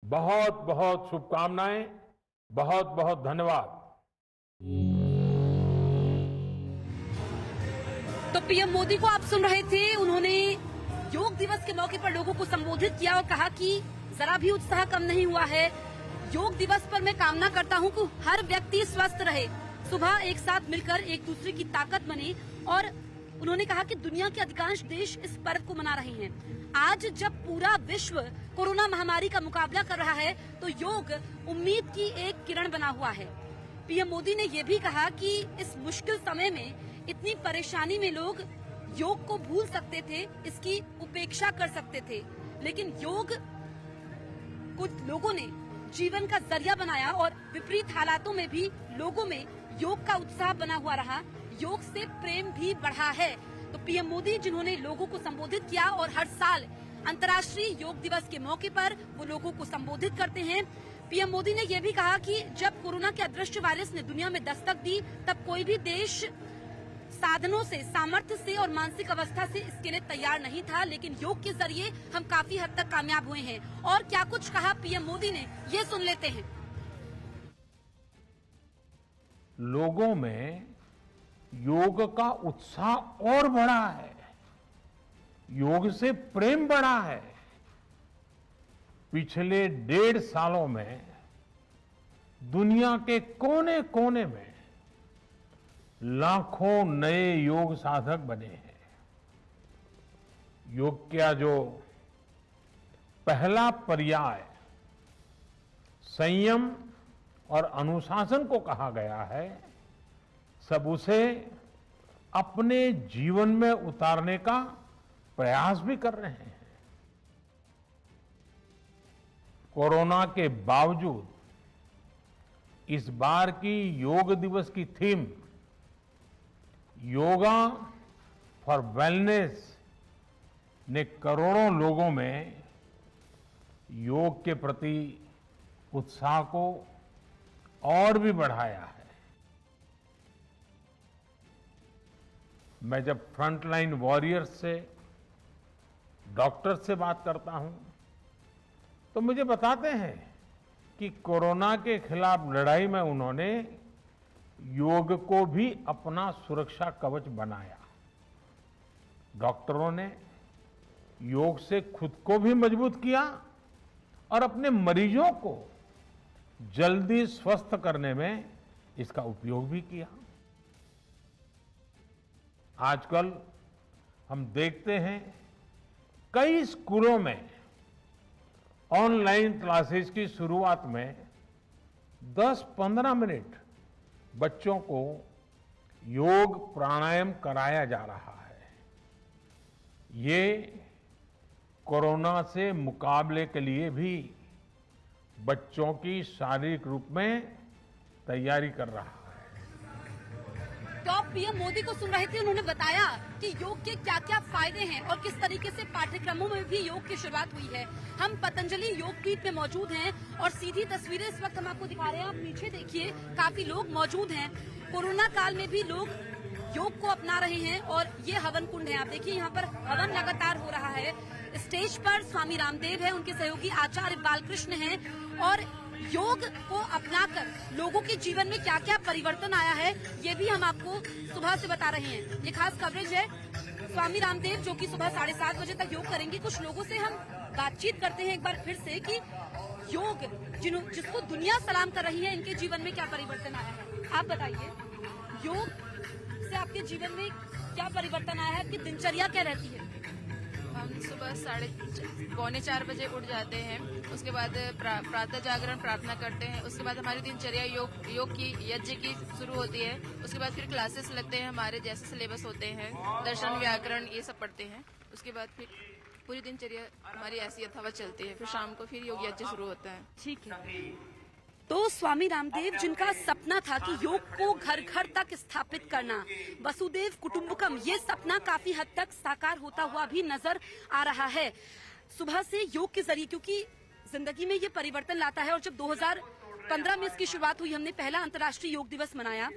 L: बहुत बहुत शुभकामनाएं, बहुत बहुत धन्यवाद।
A: तो पीएम मोदी को आप सुन रहे थे। उन्होंने योग दिवस के मौके पर लोगों को संबोधित किया और कहा कि जरा भी उत्साह कम नहीं हुआ है। योग दिवस पर मैं कामना करता हूं कि हर व्यक्ति स्वस्थ रहे, सुबह एक साथ मिलकर एक दूसरे की ताकत बने। और उन्होंने कहा कि दुनिया के अधिकांश देश इस पर्व को मना रहे हैं। आज जब पूरा विश्व कोरोना महामारी का मुकाबला कर रहा है तो योग उम्मीद की एक किरण बना हुआ है। पीएम मोदी ने ये भी कहा कि इस मुश्किल समय में इतनी परेशानी में लोग योग को भूल सकते थे, इसकी उपेक्षा कर सकते थे, लेकिन योग कुछ लोगों ने जीवन का जरिया बनाया और विपरीत हालातों में भी लोगों में योग का उत्साह बना हुआ रहा। योग से प्रेम भी बढ़ा है। तो पीएम मोदी जिन्होंने लोगों को संबोधित किया और हर साल अंतर्राष्ट्रीय योग दिवस के मौके पर वो लोगों को संबोधित करते हैं। पीएम मोदी ने यह भी कहा कि जब कोरोना के अदृश्य वायरस ने दुनिया में दस्तक दी तब कोई भी देश साधनों से, सामर्थ्य से और मानसिक अवस्था से इसके लिए तैयार नहीं था, लेकिन योग के जरिए हम काफी हद तक कामयाब हुए हैं। और क्या कुछ कहा पीएम मोदी ने, ये सुन लेते हैं।
L: लोगों में योग का उत्साह और बढ़ा है। योग से प्रेम बढ़ा है। पिछले 1.5 सालों में दुनिया के कोने कोने में लाखों नए योग साधक बने हैं। योग का जो पहला पर्याय संयम और अनुशासन को कहा गया है, सब उसे अपने जीवन में उतारने का प्रयास भी कर रहे हैं। कोरोना के बावजूद इस बार की योग दिवस की थीम योगा फॉर वेलनेस ने करोड़ों लोगों में योग के प्रति उत्साह को और भी बढ़ाया है। मैं जब फ्रंटलाइन वॉरियर्स से, डॉक्टर्स से बात करता हूं तो मुझे बताते हैं कि कोरोना के खिलाफ लड़ाई में उन्होंने योग को भी अपना सुरक्षा कवच बनाया। डॉक्टरों ने योग से खुद को भी मजबूत किया और अपने मरीजों को जल्दी स्वस्थ करने में इसका उपयोग भी किया। आजकल हम देखते हैं कई स्कूलों में ऑनलाइन क्लासेस की शुरुआत में 10-15 मिनट बच्चों को योग प्राणायाम कराया जा रहा है। ये कोरोना से मुकाबले के लिए भी बच्चों की शारीरिक रूप में तैयारी कर रहा है।
A: टॉप पीएम मोदी को सुन रहे थे, उन्होंने बताया कि योग के क्या क्या फायदे हैं और किस तरीके से पाठ्यक्रमों में भी योग की शुरुआत हुई है। हम पतंजलि योग पीठ में मौजूद हैं और सीधी तस्वीरें इस वक्त हम आपको दिखा रहे हैं। आप पीछे देखिए, काफी लोग मौजूद हैं। कोरोना काल में भी लोग योग को अपना रहे हैं और ये हवन कुंड है। आप देखिए, यहाँ पर हवन लगातार हो रहा है। स्टेज पर स्वामी रामदेव है, उनके सहयोगी आचार्य बालकृष्ण हैं और योग को अपनाकर लोगों के जीवन में क्या क्या परिवर्तन आया है, ये भी हम आपको सुबह से बता रहे हैं। ये खास कवरेज है। स्वामी रामदेव जो कि सुबह 7:30 बजे तक योग करेंगे। कुछ लोगों से हम बातचीत करते हैं एक बार फिर से कि योग जिसको दुनिया सलाम कर रही है, इनके जीवन में क्या परिवर्तन आया है। आप बताइए, योग से आपके जीवन में क्या परिवर्तन आया है? आपकी दिनचर्या क्या रहती है?
E: हम सुबह 3:45 बजे उठ जाते हैं। उसके बाद प्रातः जागरण प्रार्थना करते हैं। उसके बाद हमारी दिनचर्या योग की यज्ञ की शुरू होती है। उसके बाद फिर क्लासेस लगते हैं, हमारे जैसे सिलेबस होते हैं, दर्शन व्याकरण ये सब पढ़ते हैं। उसके बाद फिर पूरी दिनचर्या हमारी ऐसी यथावत चलती है। फिर शाम को फिर योग यज्ञ शुरू होता है।
A: ठीक है। तो स्वामी रामदेव, जिनका सपना था कि योग को घर घर तक स्थापित करना, वसुदेव कुटुंबकम, ये सपना काफी हद तक साकार होता हुआ भी नजर आ रहा है। सुबह से योग के जरिए, क्योंकि जिंदगी में ये परिवर्तन लाता है। और जब 2015 में इसकी शुरुआत हुई, हमने पहला अंतर्राष्ट्रीय योग दिवस मनाया।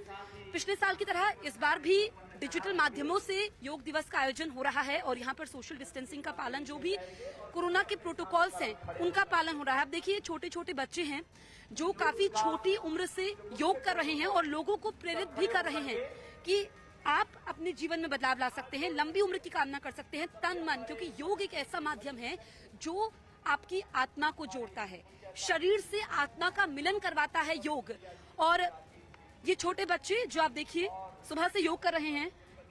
A: पिछले साल की तरह इस बार भी डिजिटल माध्यमों से योग दिवस का आयोजन हो रहा है और यहाँ पर सोशल डिस्टेंसिंग का पालन, जो भी कोरोना के प्रोटोकॉल्स हैं, उनका पालन हो रहा है। अब देखिए, छोटे छोटे बच्चे हैं जो काफी छोटी उम्र से योग कर रहे हैं और लोगों को प्रेरित भी कर रहे हैं कि आप अपने जीवन में बदलाव ला सकते हैं, लंबी उम्र की कामना कर सकते हैं तन मन, क्योंकि योग एक ऐसा माध्यम है जो आपकी आत्मा को जोड़ता है, शरीर से आत्मा का मिलन करवाता है योग। और ये छोटे बच्चे जो आप देखिए सुबह से योग कर रहे हैं,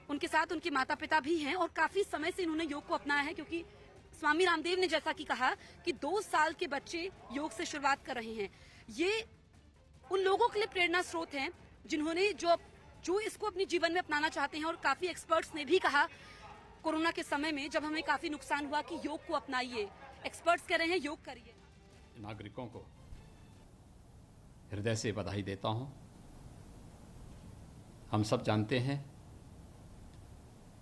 A: उनके साथ उनके माता पिता भी हैं और काफी समय से इन्होंने योग को अपनाया है, क्योंकि स्वामी रामदेव ने जैसा कि कहा कि 2 साल के बच्चे योग से शुरुआत कर रहे हैं। ये उन लोगों के लिए प्रेरणा स्रोत हैं जिन्होंने जो इसको अपने जीवन में अपनाना चाहते हैं। और काफी एक्सपर्ट्स ने भी कहा कोरोना के समय में, जब हमें काफी नुकसान हुआ, कि योग को अपनाइए। एक्सपर्ट्स कह रहे हैं योग करिए।
M: नागरिकों को हृदय से बधाई देता हूं। हम सब जानते हैं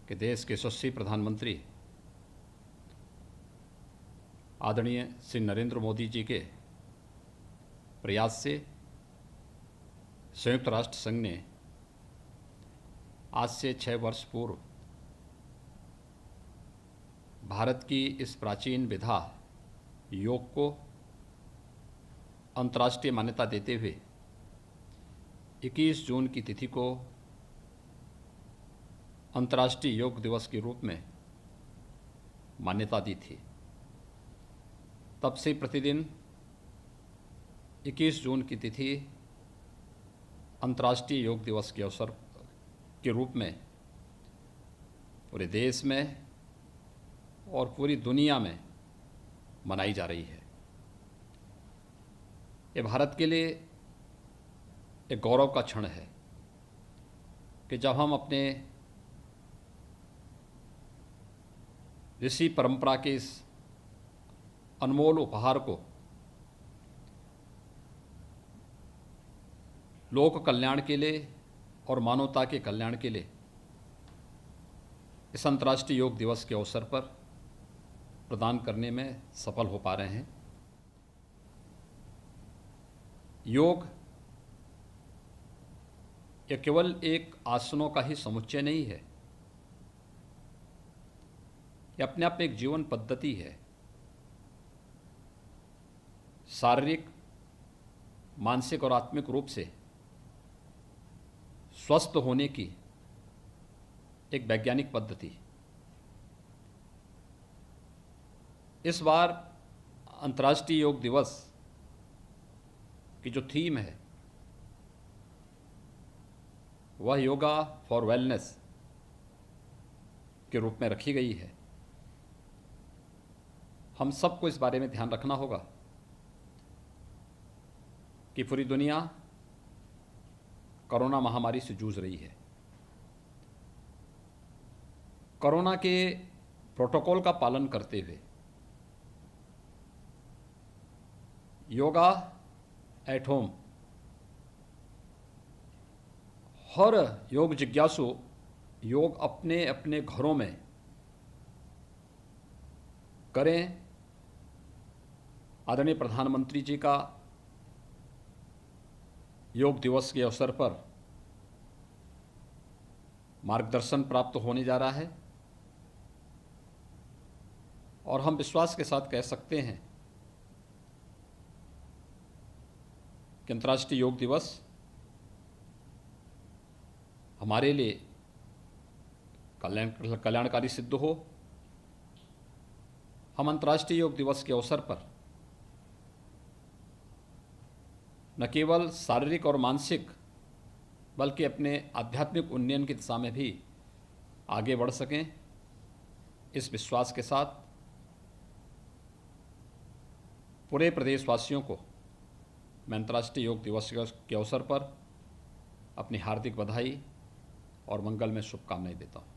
M: कि देश के यशस्वी प्रधानमंत्री आदरणीय श्री नरेंद्र मोदी जी के प्रयास से संयुक्त राष्ट्र संघ ने आज से 6 वर्ष पूर्व भारत की इस प्राचीन विधा योग को अंतर्राष्ट्रीय मान्यता देते हुए 21 जून की तिथि को अंतर्राष्ट्रीय योग दिवस के रूप में मान्यता दी थी। तब से प्रतिदिन 21 जून की तिथि अंतर्राष्ट्रीय योग दिवस के अवसर के रूप में पूरे देश में और पूरी दुनिया में मनाई जा रही है। ये भारत के लिए एक गौरव का क्षण है कि जब हम अपने ऋषि परंपरा के इस अनमोल उपहार को लोक कल्याण के लिए और मानवता के कल्याण के लिए इस अंतर्राष्ट्रीय योग दिवस के अवसर पर प्रदान करने में सफल हो पा रहे हैं। योग यह केवल एक आसनों का ही समुच्चय नहीं है, यह अपने आप में एक जीवन पद्धति है। शारीरिक, मानसिक और आत्मिक रूप से स्वस्थ होने की एक वैज्ञानिक पद्धति। इस बार अंतर्राष्ट्रीय योग दिवस की जो थीम है वह योगा फॉर वेलनेस के रूप में रखी गई है। हम सबको इस बारे में ध्यान रखना होगा कि पूरी दुनिया कोरोना महामारी से जूझ रही है। कोरोना के प्रोटोकॉल का पालन करते हुए योगा एट होम हर योग जिज्ञासु योग अपने अपने घरों में करें। आदरणीय प्रधानमंत्री जी का योग दिवस के अवसर पर मार्गदर्शन प्राप्त होने जा रहा है और हम विश्वास के साथ कह सकते हैं कि अंतर्राष्ट्रीय योग दिवस हमारे लिए कल्याणकारी सिद्ध हो। हम अंतर्राष्ट्रीय योग दिवस के अवसर पर न केवल शारीरिक और मानसिक बल्कि अपने आध्यात्मिक उन्नयन की दिशा में भी आगे बढ़ सकें, इस विश्वास के साथ पूरे प्रदेशवासियों को मैं अंतर्राष्ट्रीय योग दिवस के अवसर पर अपनी हार्दिक बधाई और मंगल में शुभकामनाएं देता हूँ।